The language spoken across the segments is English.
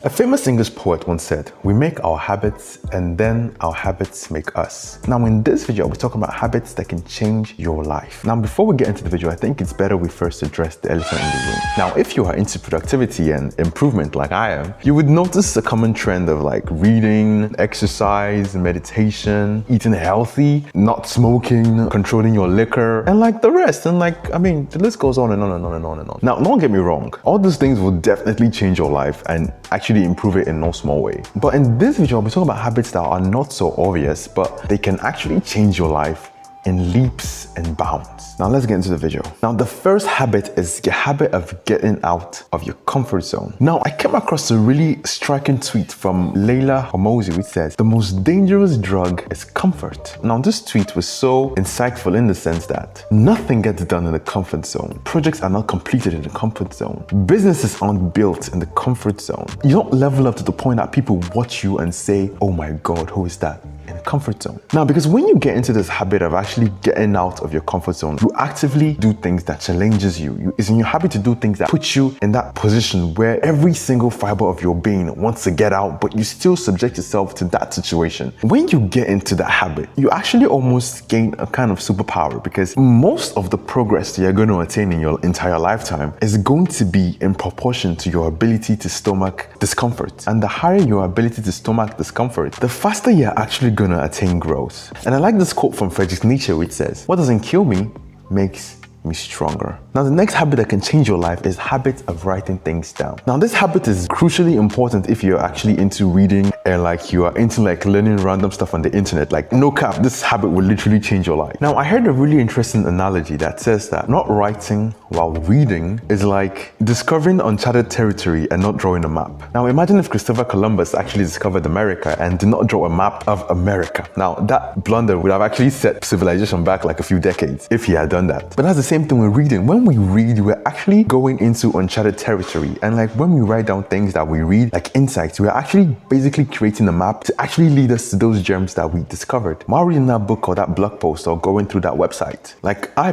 A famous English poet once said, "We make our habits and then our habits make us." Now in this video, we're talking about habits that can change your life. Now before we get into the video, I think it's better we first address the elephant in the room. Now if you are into productivity and improvement like I am, you would notice a common trend of like reading, exercise, meditation, eating healthy, not smoking, controlling your liquor, and like the rest. And the list goes on and on and on and on and on. Now don't get me wrong, all these things will definitely change your life and actually improve it in no small way. But in this video, I'll be talking about habits that are not so obvious, but they can actually change your life in leaps and bounds. Now let's get into the video. Now the first habit is the habit of getting out of your comfort zone. Now I came across a really striking tweet from Leila Homozy, which says, "The most dangerous drug is comfort." Now this tweet was so insightful in the sense that nothing gets done in the comfort zone. Projects are not completed in the comfort zone. Businesses aren't built in the comfort zone. You don't level up to the point that people watch you and say, "Oh my God, who is that?" in the comfort zone. Now, because when you get into this habit of actually getting out of your comfort zone, you actively do things that challenges you. It's in your habit to do things that put you in that position where every single fiber of your being wants to get out, but you still subject yourself to that situation. When you get into that habit, you actually almost gain a kind of superpower, because most of the progress that you're going to attain in your entire lifetime is going to be in proportion to your ability to stomach discomfort. And the higher your ability to stomach discomfort, the faster you're actually going to attain growth. And I like this quote from Friedrich Nietzsche, which says, "What doesn't kill me makes me stronger." Now the next habit that can change your life is habit of writing things down. Now this habit is crucially important if you're actually into reading and like you are into like learning random stuff on the internet. Like no cap, this habit will literally change your life. Now I heard a really interesting analogy that says that not writing while reading is like discovering uncharted territory and not drawing a map. Now imagine if Christopher Columbus actually discovered America and did not draw a map of America. Now that blunder would have actually set civilization back like a few decades if he had done that. But that's the same thing with reading. When we read, we're actually going into uncharted territory. And like when we write down things that we read, like insights, we're actually basically creating a map to actually lead us to those gems that we discovered while reading that book or that blog post or going through that website. Like I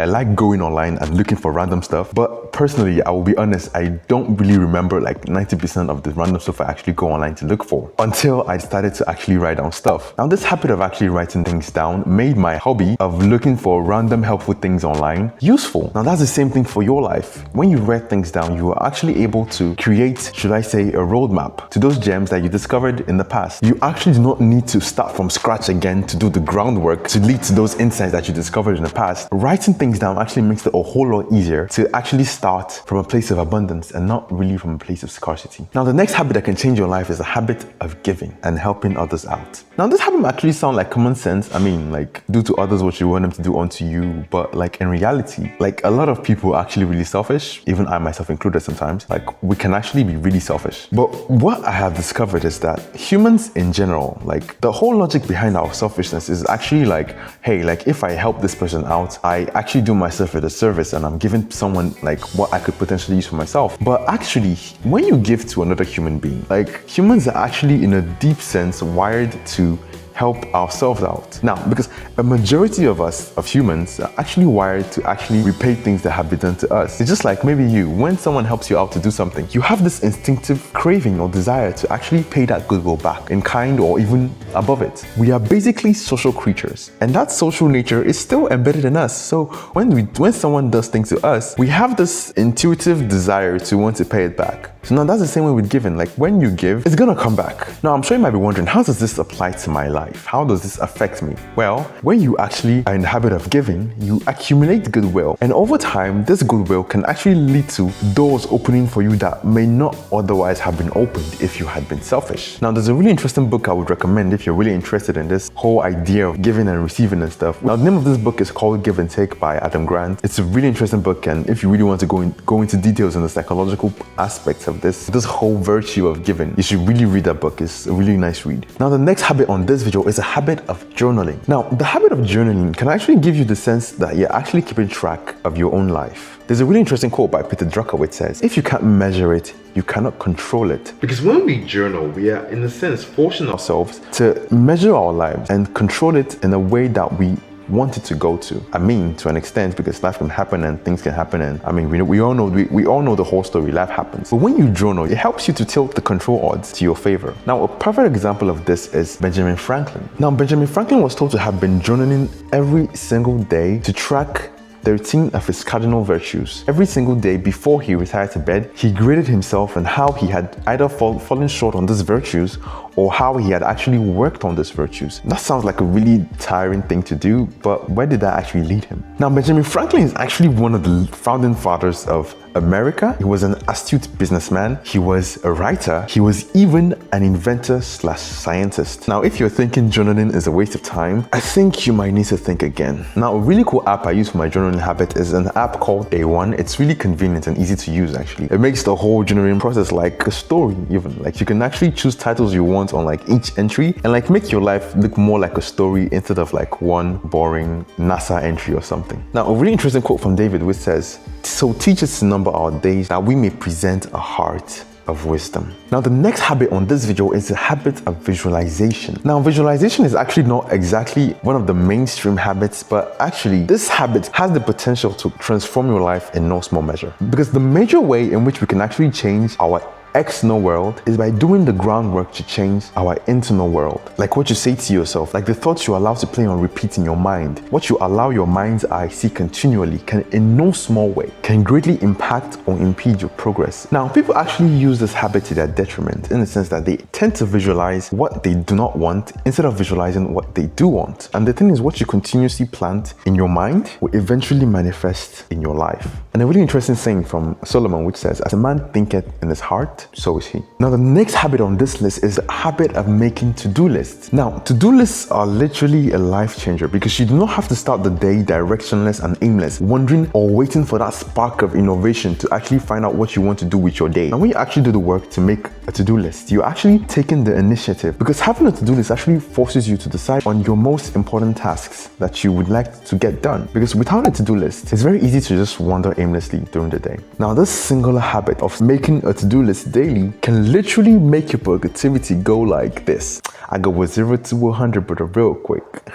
like going online and looking for random stuff, but personally, I will be honest, I don't really remember like 90% of the random stuff I actually go online to look for until I started to actually write down stuff. Now this habit of actually writing things down made my hobby of looking for random helpful things online useful. Now that's the same thing for your life. When you write things down, you are actually able to create, should I say, a roadmap to those gems that you discovered in the past. You actually do not need to start from scratch again to do the groundwork to lead to those insights that you discovered in the past. Writing things down actually makes it a whole lot easier to actually start from a place of abundance and not really from a place of scarcity. Now the next habit that can change your life is a habit of giving and helping others out. Now this habit actually sounds like common sense. I mean, like do to others what you want them to do unto you, but like in reality, like a lot of people are actually really selfish, even I myself included sometimes. Like we can actually be really selfish. But what I have discovered is that humans in general, like the whole logic behind our selfishness is actually like, hey, like if I help this person out, I actually do myself a disservice and I'm giving someone like what I could potentially use for myself. But actually, when you give to another human being, like humans are actually in a deep sense wired to help ourselves out. Now, because a majority of us, of humans, are actually wired to actually repay things that have been done to us. It's just like maybe you, when someone helps you out to do something, you have this instinctive craving or desire to actually pay that goodwill back in kind or even above it. We are basically social creatures, and that social nature is still embedded in us. So when someone does things to us, we have this intuitive desire to want to pay it back. So now that's the same way with giving. Like when you give, it's gonna come back. Now I'm sure you might be wondering, how does this apply to my life? How does this affect me? Well, when you actually are in the habit of giving, you accumulate goodwill. And over time, this goodwill can actually lead to doors opening for you that may not otherwise have been opened if you had been selfish. Now there's a really interesting book I would recommend if you're really interested in this whole idea of giving and receiving and stuff. Now the name of this book is called Give and Take by Adam Grant. It's a really interesting book, and if you really want to go into details on the psychological aspects of this whole virtue of giving, you should really read that book. It's a really nice read. Now the next habit on this video is a habit of journaling. Now the habit of journaling can actually give you the sense that you're actually keeping track of your own life. There's a really interesting quote by Peter Drucker which says, "If you can't measure it, you cannot control it." Because when we journal, we are in a sense forcing ourselves to measure our lives and control it in a way that we wanted to go to. I mean, to an extent, because life can happen and things can happen, and I mean, we all know the whole story. Life happens. But when you journal, it helps you to tilt the control odds to your favor. Now, a perfect example of this is Benjamin Franklin. Now, Benjamin Franklin was told to have been journaling every single day to track 13 of his cardinal virtues. Every single day before he retired to bed, he graded himself and how he had either fallen short on these virtues or how he had actually worked on these virtues. That sounds like a really tiring thing to do, but where did that actually lead him? Now, Benjamin Franklin is actually one of the founding fathers of America. He was an astute businessman. He was a writer. He was even an inventor/scientist. Now, if you're thinking journaling is a waste of time, I think you might need to think again. Now, a really cool app I use for my journaling habit is an app called A1. It's really convenient and easy to use, actually. It makes the whole journaling process like a story, even. Like, you can actually choose titles you want on like each entry and like make your life look more like a story instead of like one boring NASA entry or something. Now, a really interesting quote from David, which says, "So teach us to number our days that we may present a heart of wisdom." Now, the next habit on this video is the habit of visualization. Now, visualization is actually not exactly one of the mainstream habits, but actually this habit has the potential to transform your life in no small measure. Because the major way in which we can actually change our external world is by doing the groundwork to change our internal world. Like what you say to yourself, like the thoughts you allow to play on repeat in your mind, what you allow your mind's eye see continually can in no small way can greatly impact or impede your progress. Now, people actually use this habit to their detriment in the sense that they tend to visualize what they do not want instead of visualizing what they do want. And the thing is, what you continuously plant in your mind will eventually manifest in your life. And a really interesting saying from Solomon, which says, "As a man thinketh in his heart, so is he." Now, the next habit on this list is the habit of making to-do lists. Now, to-do lists are literally a life changer because you do not have to start the day directionless and aimless, wondering or waiting for that spark of innovation to actually find out what you want to do with your day. And when you actually do the work to make a to-do list, you're actually taking the initiative, because having a to-do list actually forces you to decide on your most important tasks that you would like to get done. Because without a to-do list, it's very easy to just wander aimlessly during the day. Now, this singular habit of making a to-do list daily can literally make your productivity go like this. I go with 0 to 100, but real quick.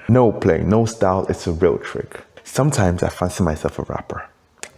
No play, no style, it's a real trick. Sometimes I fancy myself a rapper.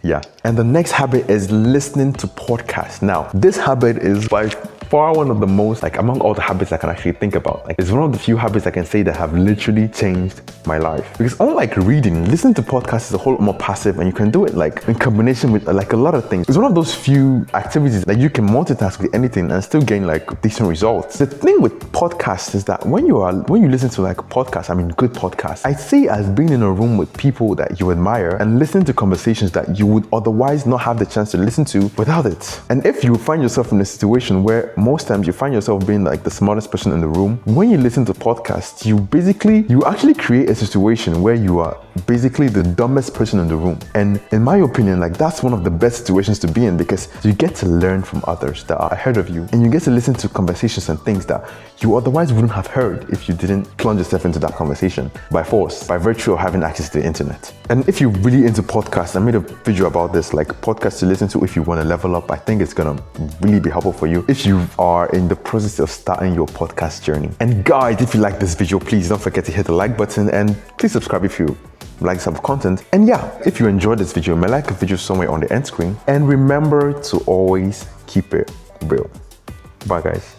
Yeah. And the next habit is listening to podcasts. Now, this habit is by far one of the most, like among all the habits I can actually think about. Like, it's one of the few habits I can say that have literally changed my life. Because unlike reading, listening to podcasts is a whole lot more passive, and you can do it like in combination with like a lot of things. It's one of those few activities that you can multitask with anything and still gain like decent results. The thing with podcasts is that when you listen to like podcasts, I mean good podcasts, I see as being in a room with people that you admire and listening to conversations that you would otherwise not have the chance to listen to without it. And if you find yourself in a situation where most times you find yourself being like the smartest person in the room, when you listen to podcasts, you actually create a situation where you are basically the dumbest person in the room. And in my opinion, like that's one of the best situations to be in, because you get to learn from others that are ahead of you, and you get to listen to conversations and things that you otherwise wouldn't have heard if you didn't plunge yourself into that conversation by force, by virtue of having access to the internet. And if you're really into podcasts, I made a video about this, like podcasts to listen to if you want to level up. I think it's gonna really be helpful for you if you are in the process of starting your podcast journey. And guys, if you like this video, please don't forget to hit the like button, and please subscribe if you like some content. And yeah, if you enjoyed this video, you may like a video somewhere on the end screen. And remember to always keep it real. Bye guys.